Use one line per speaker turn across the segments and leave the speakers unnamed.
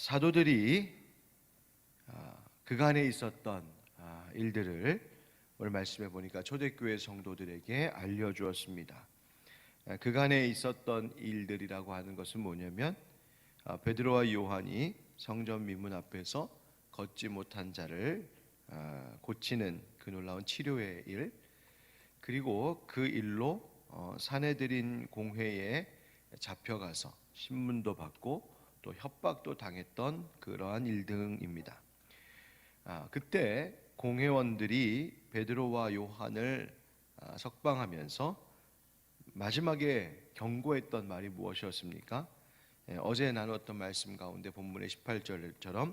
사도들이 그간에 있었던 일들을 오늘 말씀해 보니까 초대교회 성도들에게 알려주었습니다. 그간에 있었던 일들이라고 하는 것은 뭐냐면 베드로와 요한이 성전 미문 앞에서 걷지 못한 자를 고치는 그 놀라운 치료의 일, 그리고 그 일로 사내들인 공회에 잡혀가서 신문도 받고 또 협박도 당했던 그러한 일 등입니다. 그때 공회원들이 베드로와 요한을 석방하면서 마지막에 경고했던 말이 무엇이었습니까? 어제 나눴던 말씀 가운데 본문의 18절처럼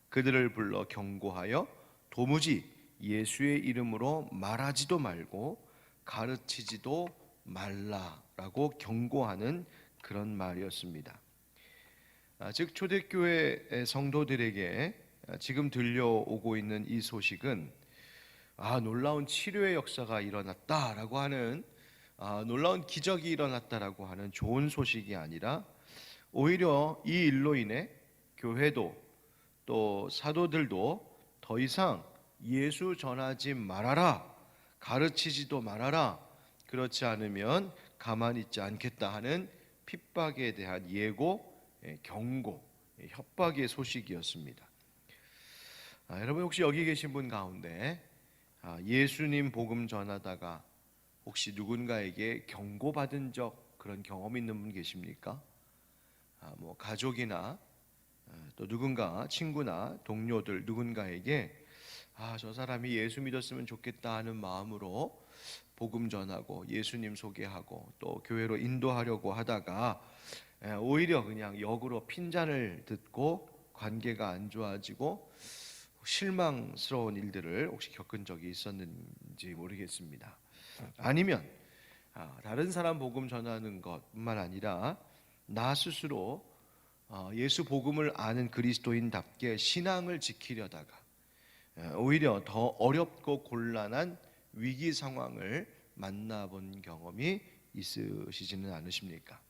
그들을 불러 경고하여 도무지 예수의 이름으로 말하지도 말고 가르치지도 말라라고 경고하는 그런 말이었습니다. 즉 초대교회 성도들에게 지금 들려오고 있는 이 소식은 놀라운 치료의 역사가 일어났다라고 하는 놀라운 기적이 일어났다라고 하는 좋은 소식이 아니라 오히려 이 일로 인해 교회도 또 사도들도 더 이상 예수 전하지 말아라, 가르치지도 말아라, 그렇지 않으면 가만히 있지 않겠다 하는 핍박에 대한 예고, 경고, 협박의 소식이었습니다. 여러분 혹시 여기 계신 분 가운데 예수님 복음 전하다가 혹시 누군가에게 경고받은 적 그런 경험 있는 분 계십니까? 뭐 가족이나 또 누군가 친구나 동료들 누군가에게 저 사람이 예수 믿었으면 좋겠다 하는 마음으로 복음 전하고 예수님 소개하고 또 교회로 인도하려고 하다가 오히려 그냥 역으로 핀잔을 듣고 관계가 안 좋아지고 실망스러운 일들을 혹시 겪은 적이 있었는지 모르겠습니다. 아니면 다른 사람 복음 전하는 것뿐만 아니라 나 스스로 예수 복음을 아는 그리스도인답게 신앙을 지키려다가 오히려 더 어렵고 곤란한 위기 상황을 만나본 경험이 있으시지는 않으십니까?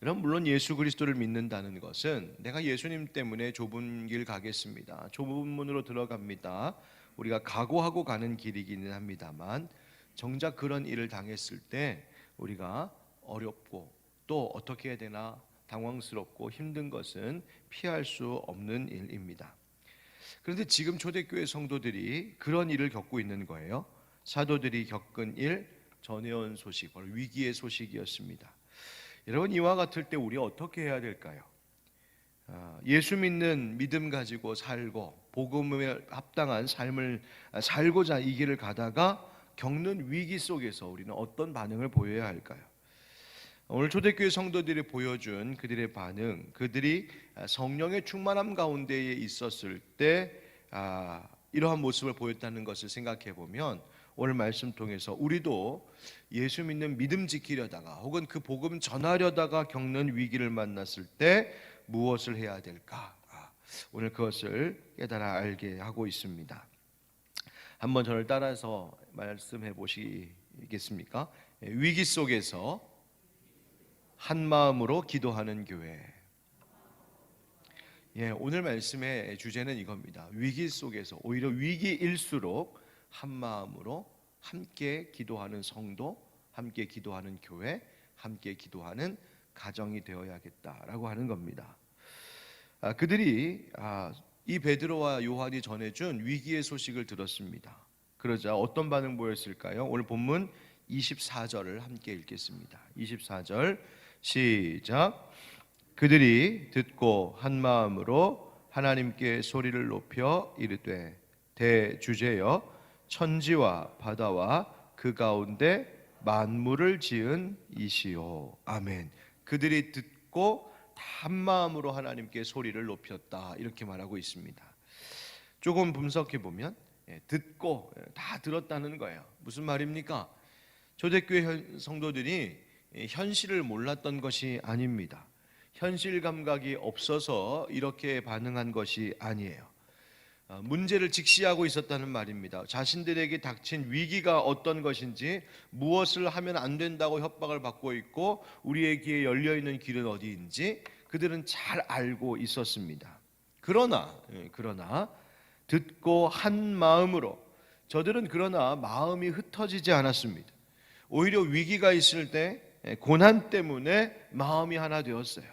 여러분 물론 예수 그리스도를 믿는다는 것은 내가 예수님 때문에 좁은 길 가겠습니다, 좁은 문으로 들어갑니다, 우리가 각오하고 가는 길이기는 합니다만 정작 그런 일을 당했을 때 우리가 어렵고 또 어떻게 해야 되나 당황스럽고 힘든 것은 피할 수 없는 일입니다. 그런데 지금 초대교회 성도들이 그런 일을 겪고 있는 거예요. 사도들이 겪은 일, 전해온 소식, 바로 위기의 소식이었습니다. 여러분 이와 같을 때 우리 어떻게 해야 될까요? 예수 믿는 믿음 가지고 살고 복음에 합당한 삶을 살고자 이 길을 가다가 겪는 위기 속에서 우리는 어떤 반응을 보여야 할까요? 오늘 초대교회 성도들이 보여준 그들의 반응, 그들이 성령의 충만함 가운데에 있었을 때 이러한 모습을 보였다는 것을 생각해 보면 오늘 말씀 통해서 우리도 예수 믿는 믿음 지키려다가 혹은 그 복음 전하려다가 겪는 위기를 만났을 때 무엇을 해야 될까? 오늘 그것을 깨달아 알게 하고 있습니다. 한번 저를 따라서 말씀해 보시겠습니까? 위기 속에서 한 마음으로 기도하는 교회. 오늘 말씀의 주제는 이겁니다. 위기 속에서 오히려 위기일수록 한 마음으로 함께 기도하는 성도, 함께 기도하는 교회, 함께 기도하는 가정이 되어야겠다라고 하는 겁니다. 그들이 이 베드로와 요한이 전해준 위기의 소식을 들었습니다. 그러자 어떤 반응 보였을까요? 오늘 본문 24절을 함께 읽겠습니다. 24절 시작. 그들이 듣고 한 마음으로 하나님께 소리를 높여 이르되 대주제여 천지와 바다와 그 가운데 만물을 지은 이시오. 아멘. 그들이 듣고 한 마음으로 하나님께 소리를 높였다 이렇게 말하고 있습니다. 조금 분석해 보면 듣고 다 들었다는 거예요. 무슨 말입니까? 초대교회 성도들이 현실을 몰랐던 것이 아닙니다. 현실 감각이 없어서 이렇게 반응한 것이 아니에요. 문제를 직시하고 있었다는 말입니다. 자신들에게 닥친 위기가 어떤 것인지, 무엇을 하면 안 된다고 협박을 받고 있고 우리의 귀에 열려있는 길은 어디인지 그들은 잘 알고 있었습니다. 그러나 듣고 한 마음으로 저들은 그러나 마음이 흩어지지 않았습니다. 오히려 위기가 있을 때 고난 때문에 마음이 하나 되었어요.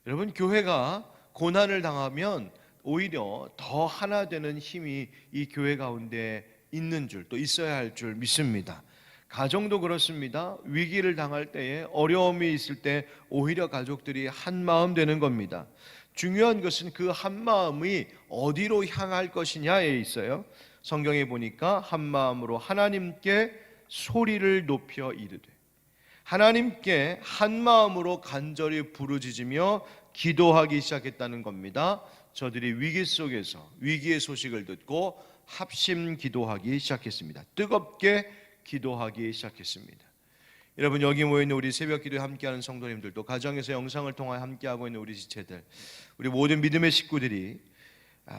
여러분, 교회가 고난을 당하면 오히려 더 하나 되는 힘이 이 교회 가운데 있는 줄, 또 있어야 할 줄 믿습니다. 가정도 그렇습니다. 위기를 당할 때에, 어려움이 있을 때 오히려 가족들이 한 마음 되는 겁니다. 중요한 것은 그 한 마음이 어디로 향할 것이냐에 있어요. 성경에 보니까 한 마음으로 하나님께 소리를 높여 이르되, 하나님께 한 마음으로 간절히 부르짖으며 기도하기 시작했다는 겁니다. 저들이 위기 속에서 위기의 소식을 듣고 합심 기도하기 시작했습니다. 뜨겁게 기도하기 시작했습니다. 여러분, 여기 모여있는 우리 새벽 기도에 함께하는 성도님들도, 가정에서 영상을 통하여 함께하고 있는 우리 지체들, 우리 모든 믿음의 식구들이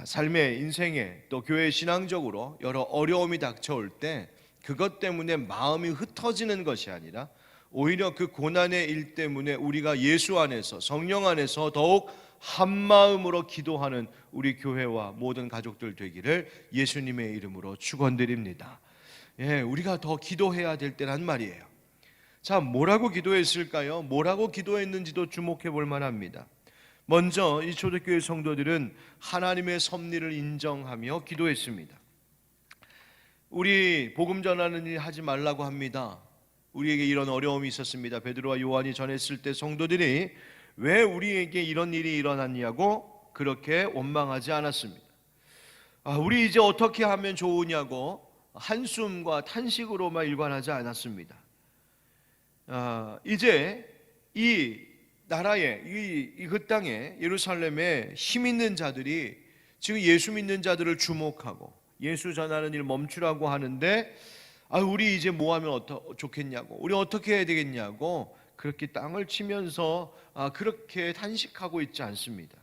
삶의, 인생에, 또 교회 신앙적으로 여러 어려움이 닥쳐올 때 그것 때문에 마음이 흩어지는 것이 아니라 오히려 그 고난의 일 때문에 우리가 예수 안에서, 성령 안에서 더욱 한 마음으로 기도하는 우리 교회와 모든 가족들 되기를 예수님의 이름으로 축원드립니다. 우리가 더 기도해야 될 때란 말이에요. 자, 뭐라고 기도했을까요? 뭐라고 기도했는지도 주목해 볼 만합니다. 먼저 이 초대교회 성도들은 하나님의 섭리를 인정하며 기도했습니다. 우리 복음 전하는 일 하지 말라고 합니다. 우리에게 이런 어려움이 있었습니다. 베드로와 요한이 전했을 때 성도들이 왜 우리에게 이런 일이 일어났냐고 그렇게 원망하지 않았습니다. 우리 이제 어떻게 하면 좋으냐고 한숨과 탄식으로만 일관하지 않았습니다. 이제 이 나라에, 그 땅에, 예루살렘에 힘 있는 자들이 지금 예수 믿는 자들을 주목하고 예수 전하는 일 멈추라고 하는데, 우리 이제 뭐 하면 좋겠냐고, 우리 어떻게 해야 되겠냐고 그렇게 땅을 치면서 그렇게 탄식하고 있지 않습니다.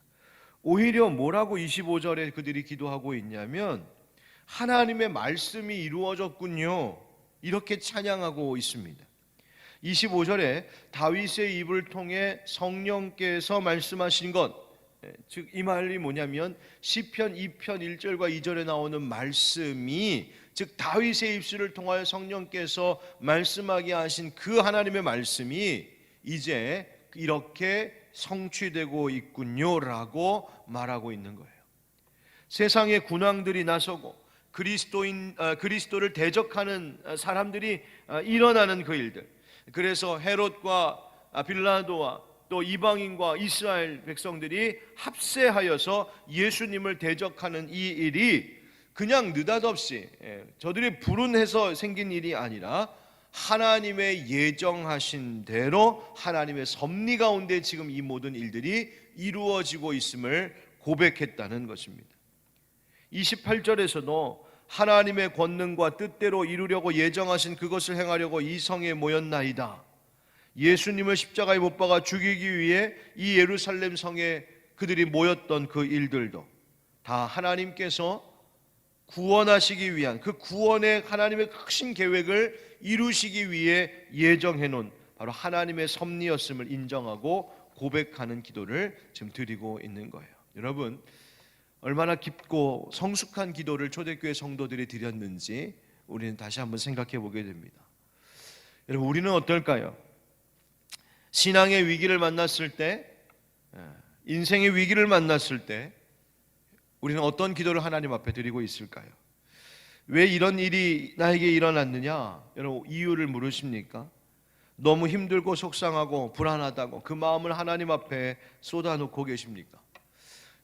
오히려 뭐라고 25절에 그들이 기도하고 있냐면, 하나님의 말씀이 이루어졌군요, 이렇게 찬양하고 있습니다. 25절에 다윗의 입을 통해 성령께서 말씀하신 것, 즉 이 말이 뭐냐면 시편 2편 1절과 2절에 나오는 말씀이, 즉 다윗의 입술을 통하여 성령께서 말씀하게 하신 그 하나님의 말씀이 이제 이렇게 성취되고 있군요라고 말하고 있는 거예요. 세상의 군왕들이 나서고 그리스도를 대적하는 사람들이 일어나는 그 일들, 그래서 헤롯과 빌라도와 또 이방인과 이스라엘 백성들이 합세하여서 예수님을 대적하는 이 일이 그냥 느닷없이 저들이 불운해서 생긴 일이 아니라 하나님의 예정하신 대로 하나님의 섭리 가운데 지금 이 모든 일들이 이루어지고 있음을 고백했다는 것입니다. 28절에서도 하나님의 권능과 뜻대로 이루려고 예정하신 그것을 행하려고 이 성에 모였나이다. 예수님을 십자가에 못 박아 죽이기 위해 이 예루살렘 성에 그들이 모였던 그 일들도 다 하나님께서 구원하시기 위한, 그 구원의 하나님의 크신 계획을 이루시기 위해 예정해 놓은 바로 하나님의 섭리였음을 인정하고 고백하는 기도를 지금 드리고 있는 거예요. 여러분, 얼마나 깊고 성숙한 기도를 초대교회 성도들이 드렸는지 우리는 다시 한번 생각해 보게 됩니다. 여러분, 우리는 어떨까요? 신앙의 위기를 만났을 때, 인생의 위기를 만났을 때 우리는 어떤 기도를 하나님 앞에 드리고 있을까요? 왜 이런 일이 나에게 일어났느냐? 여러분, 이유를 물으십니까? 너무 힘들고 속상하고 불안하다고 그 마음을 하나님 앞에 쏟아놓고 계십니까?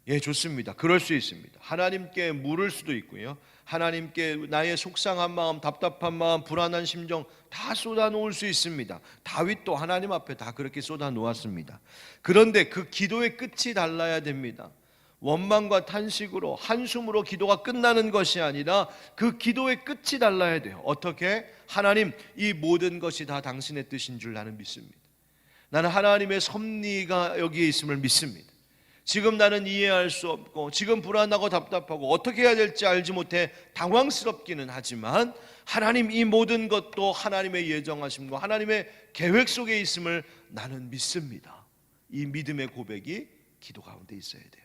예, 좋습니다. 그럴 수 있습니다. 하나님께 물을 수도 있고요, 하나님께 나의 속상한 마음, 답답한 마음, 불안한 심정 다 쏟아놓을 수 있습니다. 다윗도 하나님 앞에 다 그렇게 쏟아놓았습니다. 그런데 그 기도의 끝이 달라야 됩니다. 원망과 탄식으로, 한숨으로 기도가 끝나는 것이 아니라 그 기도의 끝이 달라야 돼요. 어떻게? 하나님, 이 모든 것이 다 당신의 뜻인 줄 나는 믿습니다. 나는 하나님의 섭리가 여기에 있음을 믿습니다. 지금 나는 이해할 수 없고 지금 불안하고 답답하고 어떻게 해야 될지 알지 못해 당황스럽기는 하지만 하나님, 이 모든 것도 하나님의 예정하심과 하나님의 계획 속에 있음을 나는 믿습니다. 이 믿음의 고백이 기도 가운데 있어야 돼요.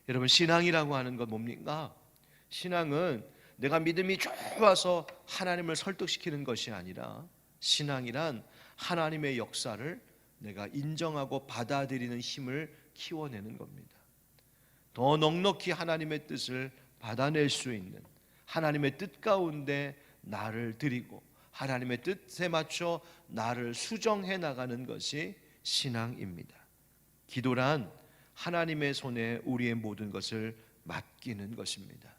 여러분, 신앙이라고 하는 건 뭡니까? 신앙은 내가 믿음이 좋아서 하나님을 설득시키는 것이 아니라, 신앙이란 하나님의 역사를 내가 인정하고 받아들이는 힘을 키워내는 겁니다. 더 넉넉히 하나님의 뜻을 받아낼 수 있는, 하나님의 뜻 가운데 나를 드리고 하나님의 뜻에 맞춰 나를 수정해 나가는 것이 신앙입니다. 기도란 하나님의 손에 우리의 모든 것을 맡기는 것입니다.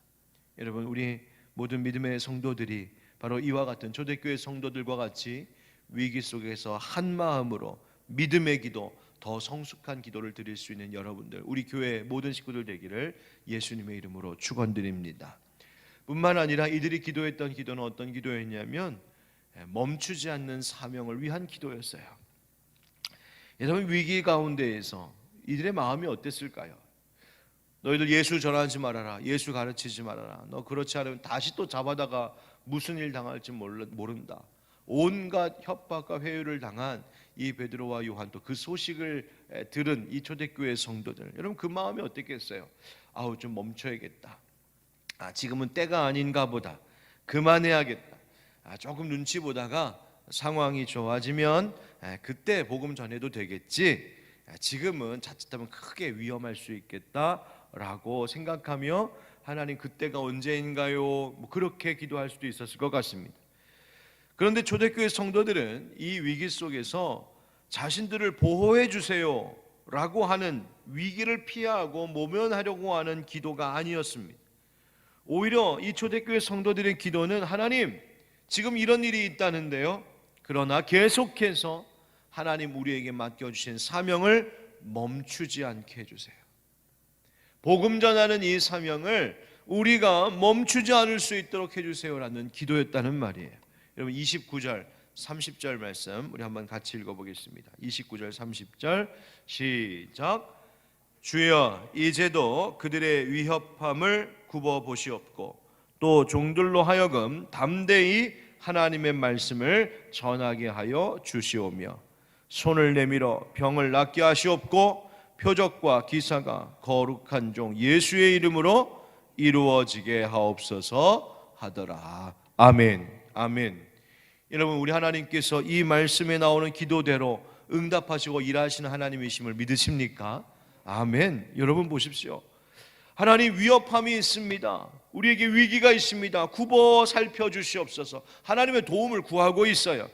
여러분, 우리 모든 믿음의 성도들이 바로 이와 같은 초대교회 성도들과 같이 위기 속에서 한 마음으로 믿음의 기도, 더 성숙한 기도를 드릴 수 있는 여러분들, 우리 교회 모든 식구들 되기를 예수님의 이름으로 축원드립니다. 뿐만 아니라 이들이 기도했던 기도는 어떤 기도였냐면 멈추지 않는 사명을 위한 기도였어요. 여러분, 위기 가운데에서 이들의 마음이 어땠을까요? 너희들 예수 전하지 말아라, 예수 가르치지 말아라, 너 그렇지 않으면 다시 또 잡아다가 무슨 일 당할지 모른다. 온갖 협박과 회유를 당한 이 베드로와 요한, 또 그 소식을 들은 이 초대교회 성도들, 여러분 그 마음이 어땠겠어요? 아우, 좀 멈춰야겠다. 지금은 때가 아닌가 보다. 그만해야겠다. 조금 눈치 보다가 상황이 좋아지면 그때 복음 전해도 되겠지. 지금은 자칫하면 크게 위험할 수 있겠다라고 생각하며 하나님 그때가 언제인가요? 그렇게 기도할 수도 있었을 것 같습니다. 그런데 초대교회 성도들은 이 위기 속에서 자신들을 보호해 주세요 라고 하는, 위기를 피하고 모면하려고 하는 기도가 아니었습니다. 오히려 이 초대교회 성도들의 기도는, 하나님 지금 이런 일이 있다는데요, 그러나 계속해서 하나님 우리에게 맡겨주신 사명을 멈추지 않게 해주세요. 복음 전하는 이 사명을 우리가 멈추지 않을 수 있도록 해주세요라는 기도였다는 말이에요. 여러분, 29절 30절 말씀 우리 한번 같이 읽어보겠습니다. 29절 30절 시작. 주여, 이제도 그들의 위협함을 굽어보시옵고 또 종들로 하여금 담대히 하나님의 말씀을 전하게 하여 주시오며 손을 내밀어 병을 낫게 하시옵고 표적과 기사가 거룩한 종 예수의 이름으로 이루어지게 하옵소서 하더라. 아멘. 아멘. 여러분, 우리 하나님께서 이 말씀에 나오는 기도대로 응답하시고 일하시는 하나님이심을 믿으십니까? 아멘. 여러분 보십시오. 하나님, 위협함이 있습니다. 우리에게 위기가 있습니다. 굽어 살펴주시옵소서. 하나님의 도움을 구하고 있어요.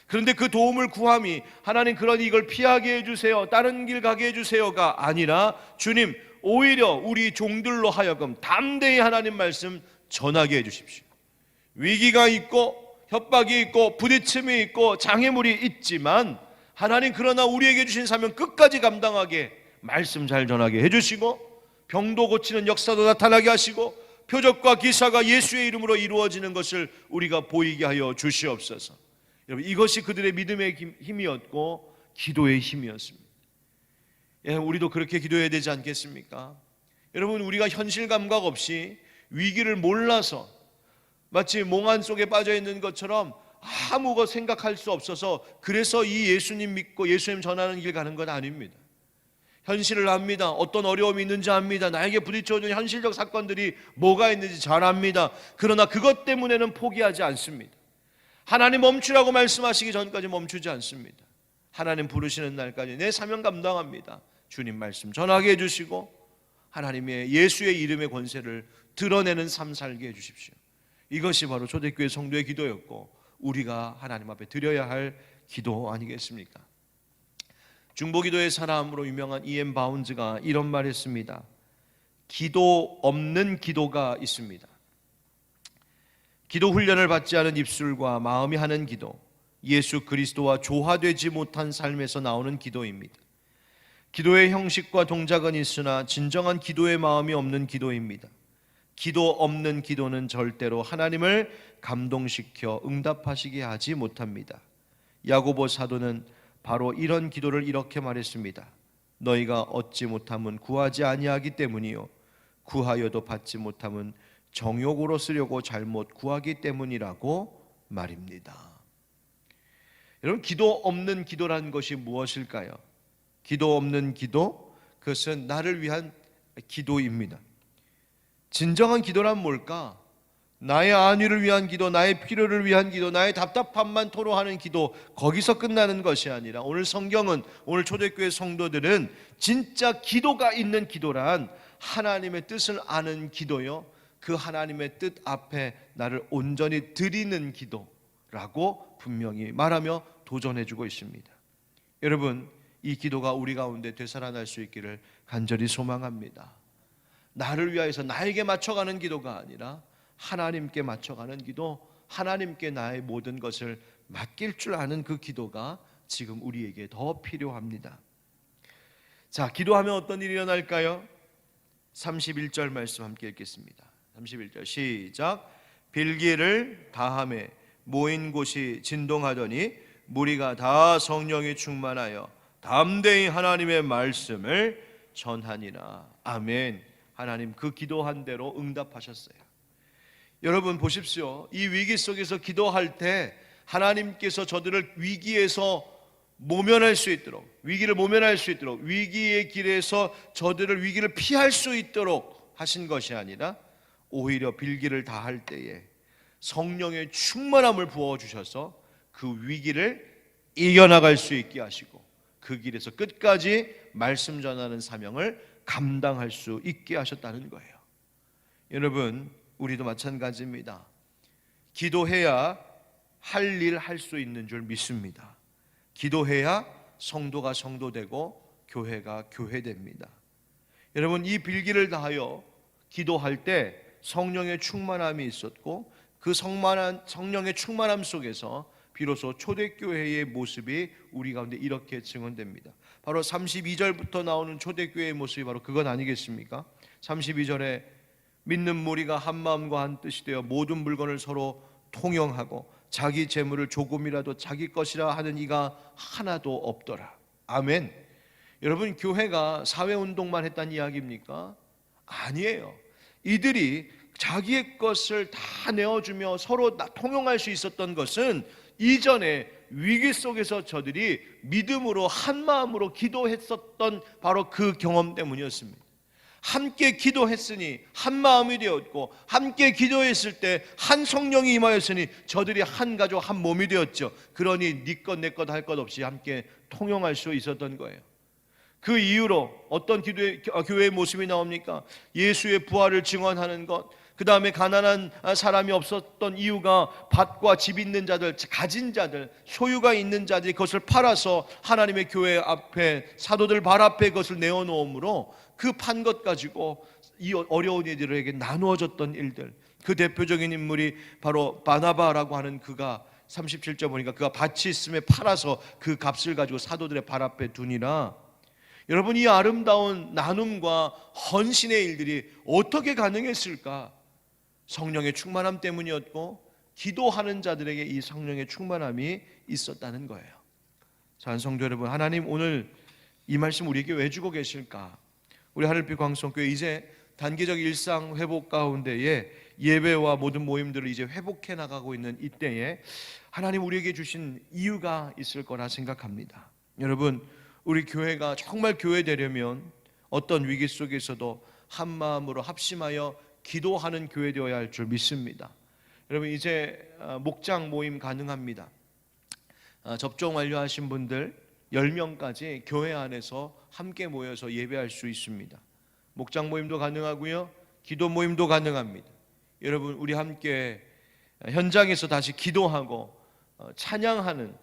그런데 그 도움을 구함이 하나님 그러니 이걸 피하게 해주세요, 다른 길 가게 해주세요가 아니라, 주님 오히려 우리 종들로 하여금 담대히 하나님 말씀 전하게 해주십시오. 위기가 있고 협박이 있고 부딪힘이 있고 장애물이 있지만 하나님 그러나 우리에게 주신 사명 끝까지 감당하게 말씀 잘 전하게 해주시고, 병도 고치는 역사도 나타나게 하시고 표적과 기사가 예수의 이름으로 이루어지는 것을 우리가 보이게 하여 주시옵소서. 여러분, 이것이 그들의 믿음의 힘이었고 기도의 힘이었습니다. 우리도 그렇게 기도해야 되지 않겠습니까? 여러분, 우리가 현실 감각 없이 위기를 몰라서 마치 몽환 속에 빠져 있는 것처럼 아무것도 생각할 수 없어서 그래서 이 예수님 믿고 예수님 전하는 길 가는 건 아닙니다. 현실을 압니다. 어떤 어려움이 있는지 압니다. 나에게 부딪혀오는 현실적 사건들이 뭐가 있는지 잘 압니다. 그러나 그것 때문에는 포기하지 않습니다. 하나님 멈추라고 말씀하시기 전까지 멈추지 않습니다. 하나님 부르시는 날까지 내 사명 감당합니다. 주님 말씀 전하게 해주시고 하나님의 예수의 이름의 권세를 드러내는 삶 살게 해주십시오. 이것이 바로 초대교회 성도의 기도였고 우리가 하나님 앞에 드려야 할 기도 아니겠습니까? 중보기도의 사람으로 유명한 E.M. 바운즈가 이런 말 했습니다. 기도 없는 기도가 있습니다. 기도 훈련을 받지 않은 입술과 마음이 하는 기도, 예수 그리스도와 조화되지 못한 삶에서 나오는 기도입니다. 기도의 형식과 동작은 있으나 진정한 기도의 마음이 없는 기도입니다. 기도 없는 기도는 절대로 하나님을 감동시켜 응답하시게 하지 못합니다. 야고보 사도는 바로 이런 기도를 이렇게 말했습니다. 너희가 얻지 못함은 구하지 아니하기 때문이요 구하여도 받지 못함은 정욕으로 쓰려고 잘못 구하기 때문이라고 말입니다. 여러분, 기도 없는 기도라는 것이 무엇일까요? 기도 없는 기도, 그것은 나를 위한 기도입니다. 진정한 기도란 뭘까? 나의 안위를 위한 기도, 나의 필요를 위한 기도, 나의 답답함만 토로하는 기도, 거기서 끝나는 것이 아니라 오늘 성경은, 오늘 초대교회 성도들은 진짜 기도가 있는 기도란 하나님의 뜻을 아는 기도요, 그 하나님의 뜻 앞에 나를 온전히 드리는 기도라고 분명히 말하며 도전해주고 있습니다. 여러분, 이 기도가 우리 가운데 되살아날 수 있기를 간절히 소망합니다. 나를 위하여서 나에게 맞춰가는 기도가 아니라 하나님께 맞춰가는 기도, 하나님께 나의 모든 것을 맡길 줄 아는 그 기도가 지금 우리에게 더 필요합니다. 자, 기도하면 어떤 일이 일어날까요? 31절 말씀 함께 읽겠습니다. 31절 시작. 빌기를 다하매 모인 곳이 진동하더니 무리가 다 성령이 충만하여 담대히 하나님의 말씀을 전하니라. 아멘. 하나님 그 기도한 대로 응답하셨어요. 여러분 보십시오. 이 위기 속에서 기도할 때 하나님께서 저들을 위기에서 모면할 수 있도록, 위기를 모면할 수 있도록, 위기의 길에서 저들을 위기를 피할 수 있도록 하신 것이 아니라 오히려 빌기를 다할 때에 성령의 충만함을 부어주셔서 그 위기를 이겨나갈 수 있게 하시고 그 길에서 끝까지 말씀 전하는 사명을 감당할 수 있게 하셨다는 거예요. 여러분, 우리도 마찬가지입니다. 기도해야 할 일 할 수 있는 줄 믿습니다. 기도해야 성도가 성도되고 교회가 교회됩니다. 여러분, 이 빌기를 다하여 기도할 때 성령의 충만함이 있었고 그 성령의 충만함 속에서 비로소 초대교회의 모습이 우리 가운데 이렇게 증언됩니다. 바로 32절부터 나오는 초대교회의 모습이 바로 그것 아니겠습니까? 32절에 믿는 무리가 한 마음과 한 뜻이 되어 모든 물건을 서로 통용하고 자기 재물을 조금이라도 자기 것이라 하는 이가 하나도 없더라. 아멘. 여러분, 교회가 사회운동만 했다는 이야기입니까? 아니에요. 이들이 자기의 것을 다 내어주며 서로 통용할 수 있었던 것은 이전에 위기 속에서 저들이 믿음으로 한 마음으로 기도했었던 바로 그 경험 때문이었습니다. 함께 기도했으니 한 마음이 되었고 함께 기도했을 때 한 성령이 임하였으니 저들이 한 가족 한 몸이 되었죠. 그러니 네 것 내 것 할 것 없이 함께 통용할 수 있었던 거예요. 그 이후로 어떤 교회의 모습이 나옵니까? 예수의 부활을 증언하는 것, 그 다음에 가난한 사람이 없었던 이유가 밭과 집 있는 자들, 가진 자들, 소유가 있는 자들이 그것을 팔아서 하나님의 교회 앞에, 사도들 발 앞에 그것을 내어놓음으로 그 판 것 가지고 이 어려운 이들에게 나누어졌던 일들, 그 대표적인 인물이 바로 바나바라고 하는 그가 37절 보니까 그가 밭이 있음에 팔아서 그 값을 가지고 사도들의 발 앞에 두니라. 여러분, 이 아름다운 나눔과 헌신의 일들이 어떻게 가능했을까? 성령의 충만함 때문이었고 기도하는 자들에게 이 성령의 충만함이 있었다는 거예요. 자, 성도 여러분, 하나님 오늘 이 말씀 우리에게 왜 주고 계실까? 우리 하늘빛 광성교회 이제 단기적 일상 회복 가운데에 예배와 모든 모임들을 이제 회복해 나가고 있는 이때에 하나님 우리에게 주신 이유가 있을 거라 생각합니다. 여러분, 우리 교회가 정말 교회 되려면 어떤 위기 속에서도 한 마음으로 합심하여 기도하는 교회 되어야 할 줄 믿습니다. 여러분, 이제 목장 모임 가능합니다. 접종 완료하신 분들 10명까지 교회 안에서 함께 모여서 예배할 수 있습니다. 목장 모임도 가능하고요, 기도 모임도 가능합니다. 여러분, 우리 함께 현장에서 다시 기도하고 찬양하는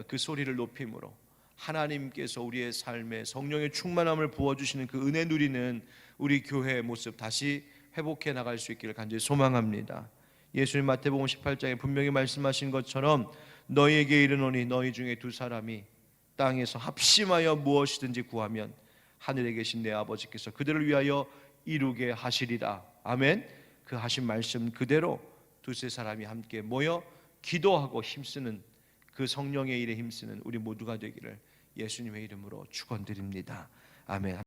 그 소리를 높임으로 하나님께서 우리의 삶에 성령의 충만함을 부어주시는 그 은혜 누리는 우리 교회의 모습 다시 회복해 나갈 수 있기를 간절히 소망합니다. 예수님 마태복음 18장에 분명히 말씀하신 것처럼 너희에게 이르노니 너희 중에 두 사람이 땅에서 합심하여 무엇이든지 구하면 하늘에 계신 내 아버지께서 그들을 위하여 이루게 하시리라. 아멘. 그 하신 말씀 그대로 두세 사람이 함께 모여 기도하고 힘쓰는 그 성령의 일에 힘쓰는 우리 모두가 되기를 예수님의 이름으로 축원드립니다. 아멘.